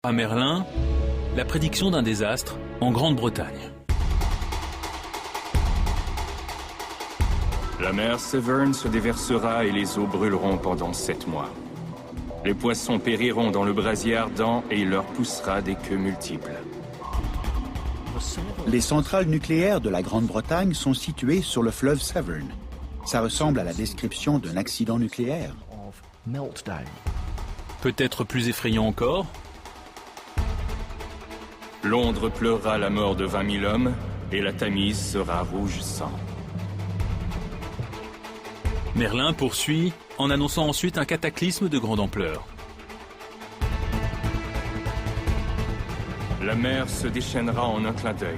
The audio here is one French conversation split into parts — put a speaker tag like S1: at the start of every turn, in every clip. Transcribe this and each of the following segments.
S1: À Merlin, la prédiction d'un désastre en Grande-Bretagne.
S2: La mer Severn se déversera et les eaux brûleront pendant 7 mois. Les poissons périront dans le brasier ardent et il leur poussera des queues multiples.
S3: Les centrales nucléaires de la Grande-Bretagne sont situées sur le fleuve Severn. Ça ressemble à la description d'un accident nucléaire.
S1: Peut-être plus effrayant encore.
S2: Londres pleurera la mort de 20 000 hommes et la Tamise sera rouge sang.
S1: Merlin poursuit en annonçant ensuite un cataclysme de grande ampleur.
S2: La mer se déchaînera en un clin d'œil.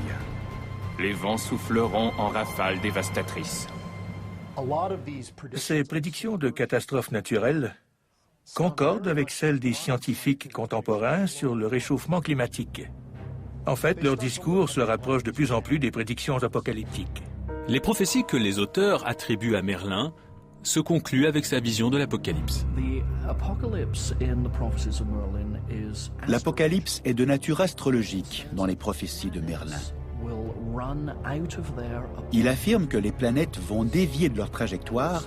S2: Les vents souffleront en rafales dévastatrices.
S4: Ces prédictions de catastrophes naturelles concordent avec celles des scientifiques contemporains sur le réchauffement climatique. En fait, leur discours se rapproche de plus en plus des prédictions apocalyptiques.
S1: Les prophéties que les auteurs attribuent à Merlin se concluent avec sa vision de l'Apocalypse.
S3: L'Apocalypse est de nature astrologique dans les prophéties de Merlin. Il affirme que les planètes vont dévier de leur trajectoire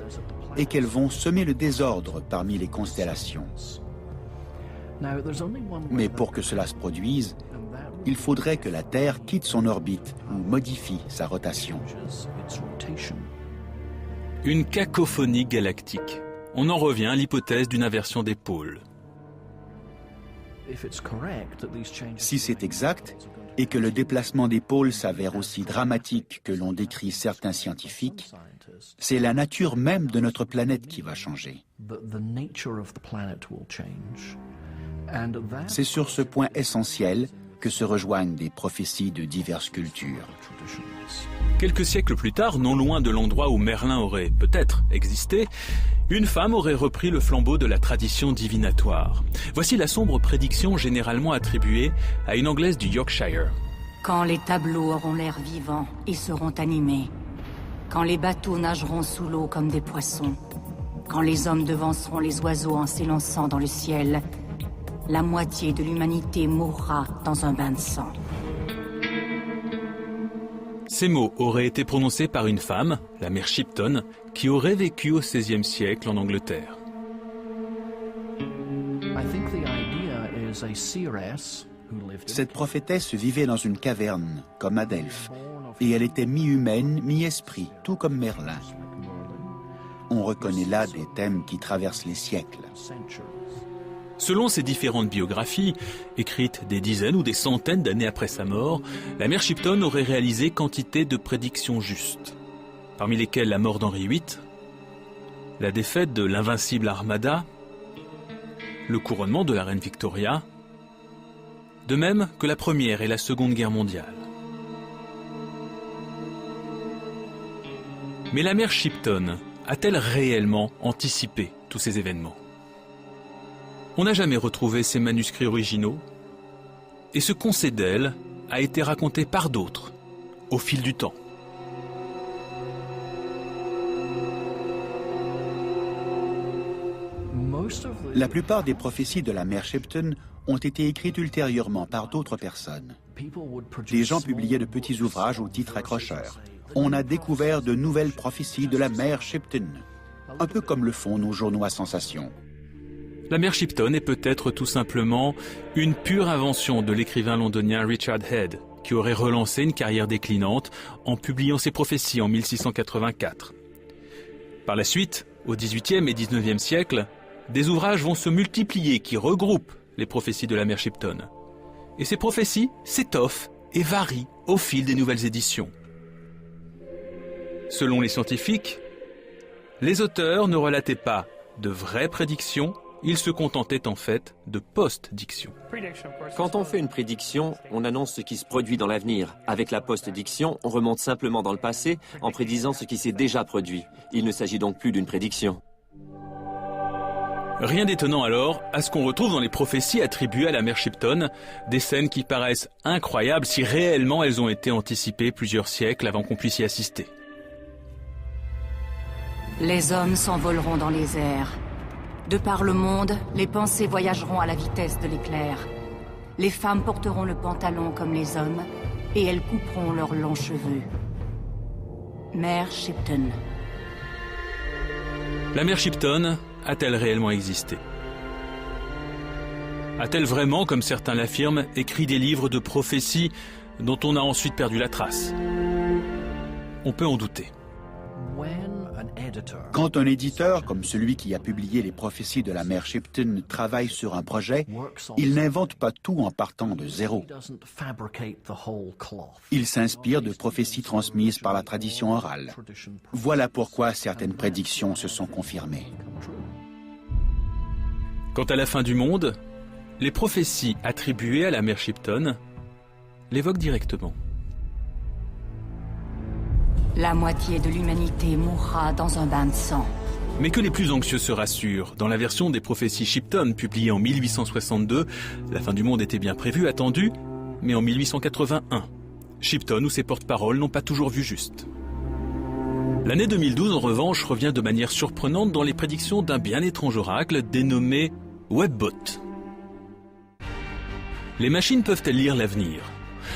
S3: et qu'elles vont semer le désordre parmi les constellations. Mais pour que cela se produise, il faudrait que la Terre quitte son orbite ou modifie sa rotation.
S1: Une cacophonie galactique. On en revient à l'hypothèse d'une inversion des pôles.
S3: Si c'est exact, et que le déplacement des pôles s'avère aussi dramatique que l'ont décrit certains scientifiques, c'est la nature même de notre planète qui va changer. C'est sur ce point essentiel que se rejoignent des prophéties de diverses cultures.
S1: Quelques siècles plus tard, non loin de l'endroit où Merlin aurait peut-être existé, une femme aurait repris le flambeau de la tradition divinatoire. Voici la sombre prédiction généralement attribuée à une Anglaise du Yorkshire.
S5: Quand les tableaux auront l'air vivants et seront animés, quand les bateaux nageront sous l'eau comme des poissons, quand les hommes devanceront les oiseaux en s'élançant dans le ciel, la moitié de l'humanité mourra dans un bain de sang.
S1: Ces mots auraient été prononcés par une femme, la mère Shipton, qui aurait vécu au XVIe siècle en Angleterre.
S3: Cette prophétesse vivait dans une caverne, comme à Delphes, et elle était mi-humaine, mi-esprit, tout comme Merlin. On reconnaît là des thèmes qui traversent les siècles.
S1: Selon ses différentes biographies, écrites des dizaines ou des centaines d'années après sa mort, la mère Shipton aurait réalisé quantité de prédictions justes, parmi lesquelles la mort d'Henri VIII, la défaite de l'invincible Armada, le couronnement de la reine Victoria, de même que la Première et la Seconde Guerre mondiale. Mais la mère Shipton a-t-elle réellement anticipé tous ces événements ? On n'a jamais retrouvé ses manuscrits originaux, et ce qu'on sait d'elle a été raconté par d'autres, au fil du temps.
S3: La plupart des prophéties de la mère Shipton ont été écrites ultérieurement par d'autres personnes. Des gens publiaient de petits ouvrages au titre accrocheur. On a découvert de nouvelles prophéties de la mère Shipton, un peu comme le font nos journaux à sensation.
S1: La mère Shipton est peut-être tout simplement une pure invention de l'écrivain londonien Richard Head, qui aurait relancé une carrière déclinante en publiant ses prophéties en 1684. Par la suite, au XVIIIe et XIXe siècle, des ouvrages vont se multiplier qui regroupent les prophéties de la mère Shipton. Et ces prophéties s'étoffent et varient au fil des nouvelles éditions. Selon les scientifiques, les auteurs ne relataient pas de vraies prédictions, ils se contentaient en fait de post-diction.
S6: Quand on fait une prédiction, on annonce ce qui se produit dans l'avenir. Avec la post-diction, on remonte simplement dans le passé en prédisant ce qui s'est déjà produit. Il ne s'agit donc plus d'une prédiction.
S1: Rien d'étonnant alors à ce qu'on retrouve dans les prophéties attribuées à la mère Shipton, des scènes qui paraissent incroyables si réellement elles ont été anticipées plusieurs siècles avant qu'on puisse y assister.
S5: Les hommes s'envoleront dans les airs. De par le monde, les pensées voyageront à la vitesse de l'éclair. Les femmes porteront le pantalon comme les hommes, et elles couperont leurs longs cheveux. Mère Shipton.
S1: La mère Shipton a-t-elle réellement existé? A-t-elle vraiment, comme certains l'affirment, écrit des livres de prophéties dont on a ensuite perdu la trace? On peut en douter.
S3: Quand un éditeur, comme celui qui a publié les prophéties de la mère Shipton, travaille sur un projet, il n'invente pas tout en partant de zéro. Il s'inspire de prophéties transmises par la tradition orale. Voilà pourquoi certaines prédictions se sont confirmées.
S1: Quant à la fin du monde, les prophéties attribuées à la mère Shipton l'évoquent directement.
S5: La moitié de l'humanité mourra dans un bain de sang.
S1: Mais que les plus anxieux se rassurent, dans la version des prophéties Shipton publiée en 1862, la fin du monde était bien prévue, attendue, mais en 1881. Shipton ou ses porte-paroles n'ont pas toujours vu juste. L'année 2012, en revanche, revient de manière surprenante dans les prédictions d'un bien étrange oracle dénommé Webbot. Les machines peuvent-elles lire l'avenir?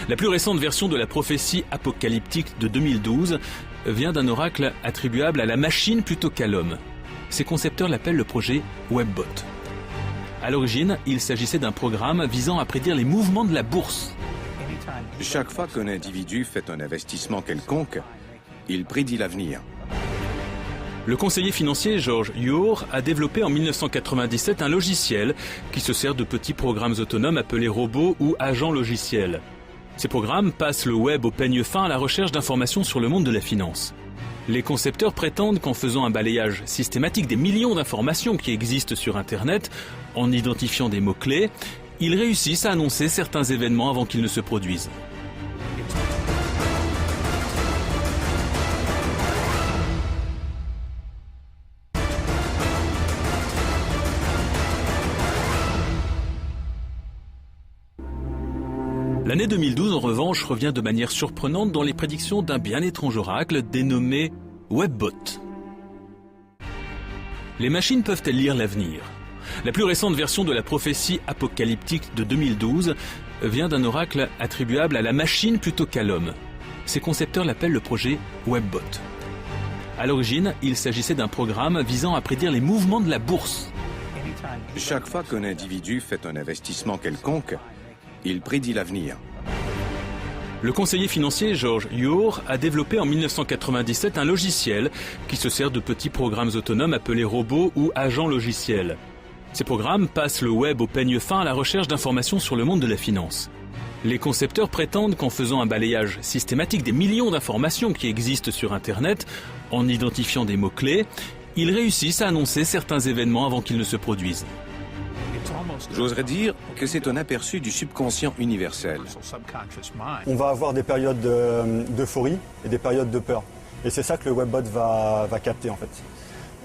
S1: La plus récente version de la prophétie apocalyptique de 2012 vient d'un oracle attribuable à la machine plutôt qu'à l'homme. Ses concepteurs l'appellent le projet Webbot. À l'origine, il s'agissait d'un programme visant à prédire les mouvements de la bourse.
S7: Chaque fois qu'un individu fait un investissement quelconque, il prédit l'avenir.
S1: Le conseiller financier George Yore a développé en 1997 un logiciel qui se sert de petits programmes autonomes appelés robots ou agents logiciels. Ces programmes passent le web au peigne fin à la recherche d'informations sur le monde de la finance. Les concepteurs prétendent qu'en faisant un balayage systématique des millions d'informations qui existent sur Internet, en identifiant des mots-clés, ils réussissent à annoncer certains événements avant qu'ils ne se produisent. L'année 2012, en revanche, revient de manière surprenante dans les prédictions d'un bien étrange oracle dénommé Webbot. Les machines peuvent-elles lire l'avenir? La plus récente version de la prophétie apocalyptique de 2012 vient d'un oracle attribuable à la machine plutôt qu'à l'homme. Ses concepteurs l'appellent le projet Webbot. À l'origine, il s'agissait d'un programme visant à prédire les mouvements de la bourse.
S7: Chaque fois qu'un individu fait un investissement quelconque, il prédit l'avenir.
S1: Le conseiller financier George Yore a développé en 1997 un logiciel qui se sert de petits programmes autonomes appelés robots ou agents logiciels. Ces programmes passent le web au peigne fin à la recherche d'informations sur le monde de la finance. Les concepteurs prétendent qu'en faisant un balayage systématique des millions d'informations qui existent sur Internet, en identifiant des mots-clés, ils réussissent à annoncer certains événements avant qu'ils ne se produisent.
S7: J'oserais dire que c'est un aperçu du subconscient universel.
S8: On va avoir des périodes d'euphorie et des périodes de peur. Et c'est ça que le Webbot va capter en fait.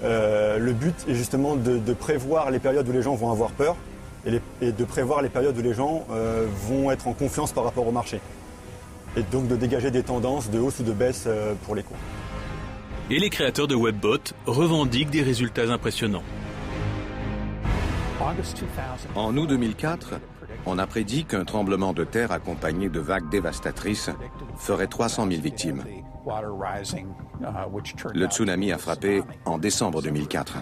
S8: Le but est justement de prévoir les périodes où les gens vont avoir peur et de prévoir les périodes où les gens vont être en confiance par rapport au marché. Et donc de dégager des tendances de hausse ou de baisse pour les cours.
S1: Et les créateurs de Webbot revendiquent des résultats impressionnants.
S7: En août 2004, on a prédit qu'un tremblement de terre accompagné de vagues dévastatrices ferait 300 000 victimes. Le tsunami a frappé en décembre 2004.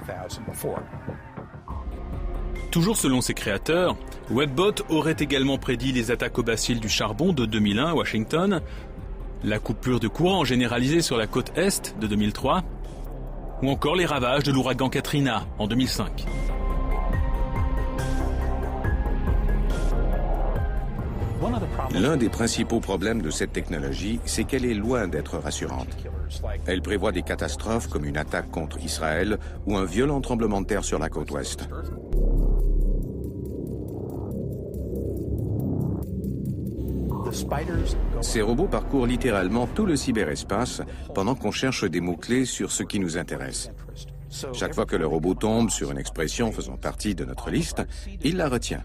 S1: Toujours selon ses créateurs, Webbot aurait également prédit les attaques au bacille du charbon de 2001 à Washington, la coupure de courant généralisée sur la côte Est de 2003, ou encore les ravages de l'ouragan Katrina en 2005.
S7: L'un des principaux problèmes de cette technologie, c'est qu'elle est loin d'être rassurante. Elle prévoit des catastrophes comme une attaque contre Israël ou un violent tremblement de terre sur la côte ouest. Ces robots parcourent littéralement tout le cyberespace pendant qu'on cherche des mots-clés sur ce qui nous intéresse. Chaque fois que le robot tombe sur une expression faisant partie de notre liste, il la retient.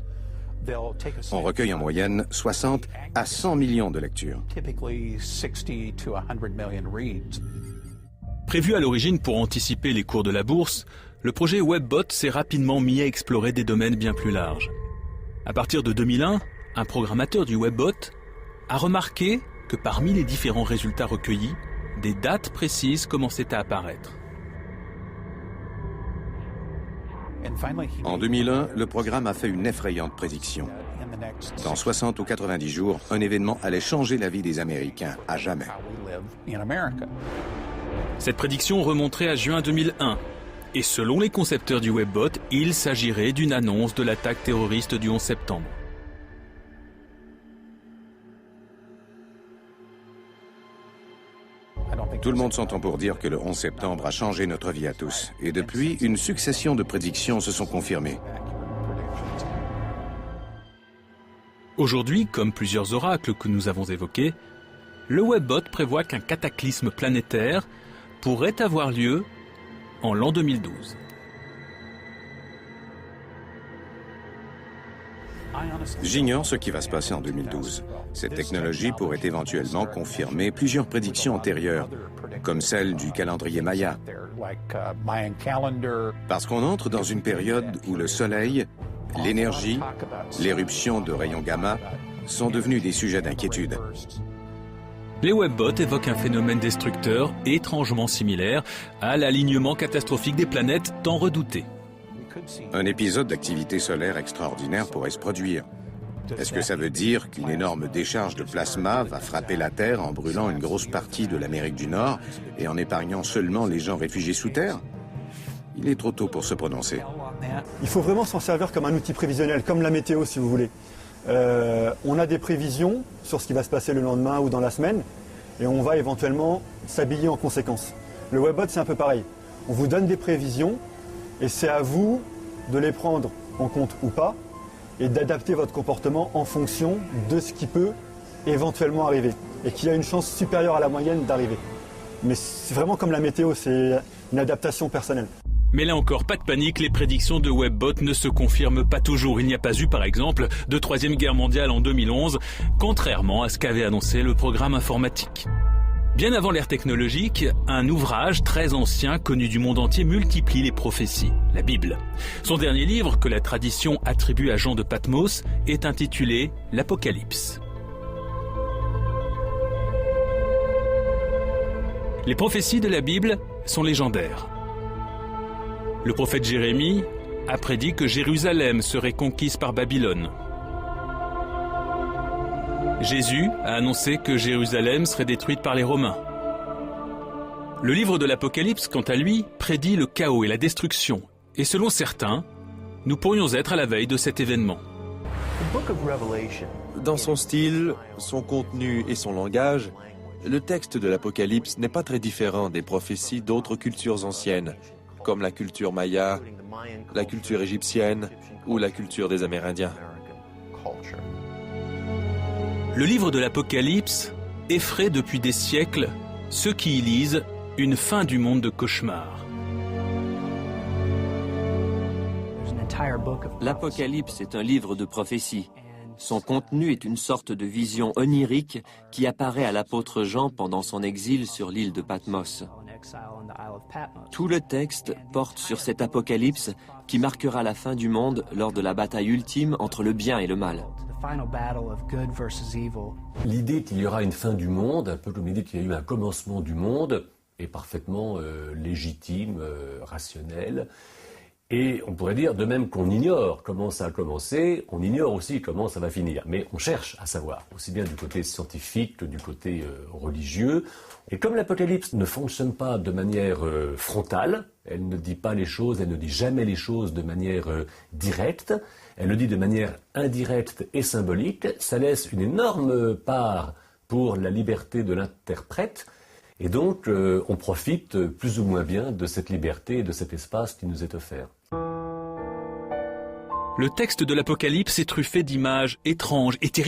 S7: On recueille en moyenne 60 à 100 millions de lectures.
S1: Prévu à l'origine pour anticiper les cours de la bourse, le projet Webbot s'est rapidement mis à explorer des domaines bien plus larges. À partir de 2001, un programmateur du Webbot, a remarqué que parmi les différents résultats recueillis, des dates précises commençaient à apparaître.
S7: En 2001, le programme a fait une effrayante prédiction. Dans 60 ou 90 jours, un événement allait changer la vie des Américains à jamais.
S1: Cette prédiction remonterait à juin 2001. Et selon les concepteurs du Webbot, il s'agirait d'une annonce de l'attaque terroriste du 11 septembre.
S7: Tout le monde s'entend pour dire que le 11 septembre a changé notre vie à tous. Et depuis, une succession de prédictions se sont confirmées.
S1: Aujourd'hui, comme plusieurs oracles que nous avons évoqués, le Webbot prévoit qu'un cataclysme planétaire pourrait avoir lieu en l'an 2012.
S7: J'ignore ce qui va se passer en 2012. Cette technologie pourrait éventuellement confirmer plusieurs prédictions antérieures, comme celle du calendrier Maya. Parce qu'on entre dans une période où le Soleil, l'énergie, l'éruption de rayons gamma sont devenus des sujets d'inquiétude.
S1: Les Webbots évoquent un phénomène destructeur étrangement similaire à l'alignement catastrophique des planètes tant redouté.
S7: Un épisode d'activité solaire extraordinaire pourrait se produire. Est-ce que ça veut dire qu'une énorme décharge de plasma va frapper la Terre en brûlant une grosse partie de l'Amérique du Nord et en épargnant seulement les gens réfugiés sous terre? Il est trop tôt pour se prononcer.
S8: Il faut vraiment s'en servir comme un outil prévisionnel, comme la météo si vous voulez. On a des prévisions sur ce qui va se passer le lendemain ou dans la semaine et on va éventuellement s'habiller en conséquence. Le Webbot, c'est un peu pareil. On vous donne des prévisions et c'est à vous de les prendre en compte ou pas et d'adapter votre comportement en fonction de ce qui peut éventuellement arriver et qui a une chance supérieure à la moyenne d'arriver. Mais c'est vraiment comme la météo, c'est une adaptation personnelle.
S1: Mais là encore, pas de panique, les prédictions de Webbot ne se confirment pas toujours. Il n'y a pas eu, par exemple, de Troisième Guerre mondiale en 2011, contrairement à ce qu'avait annoncé le programme informatique. Bien avant l'ère technologique, un ouvrage très ancien, connu du monde entier, multiplie les prophéties, la Bible. Son dernier livre, que la tradition attribue à Jean de Patmos, est intitulé l'Apocalypse. Les prophéties de la Bible sont légendaires. Le prophète Jérémie a prédit que Jérusalem serait conquise par Babylone. Jésus a annoncé que Jérusalem serait détruite par les Romains. Le livre de l'Apocalypse, quant à lui, prédit le chaos et la destruction. Et selon certains, nous pourrions être à la veille de cet événement.
S9: Dans son style, son contenu et son langage, le texte de l'Apocalypse n'est pas très différent des prophéties d'autres cultures anciennes, comme la culture maya, la culture égyptienne ou la culture des Amérindiens.
S1: Le livre de l'Apocalypse effraie depuis des siècles ceux qui y lisent une fin du monde de cauchemar.
S6: L'Apocalypse est un livre de prophéties. Son contenu est une sorte de vision onirique qui apparaît à l'apôtre Jean pendant son exil sur l'île de Patmos. Tout le texte porte sur cet apocalypse qui marquera la fin du monde lors de la bataille ultime entre le bien et le mal.
S10: L'idée qu'il y aura une fin du monde, un peu comme l'idée qu'il y a eu un commencement du monde, est parfaitement légitime, rationnelle. Et on pourrait dire, de même qu'on ignore comment ça a commencé, on ignore aussi comment ça va finir. Mais on cherche à savoir, aussi bien du côté scientifique que du côté religieux. Et comme l'Apocalypse ne fonctionne pas de manière frontale, elle ne dit pas les choses, elle ne dit jamais les choses de manière directe, elle le dit de manière indirecte et symbolique, ça laisse une énorme part pour la liberté de l'interprète. Et donc, on profite plus ou moins bien de cette liberté et de cet espace qui nous est offert.
S1: Le texte de l'Apocalypse est truffé d'images étranges et terribles.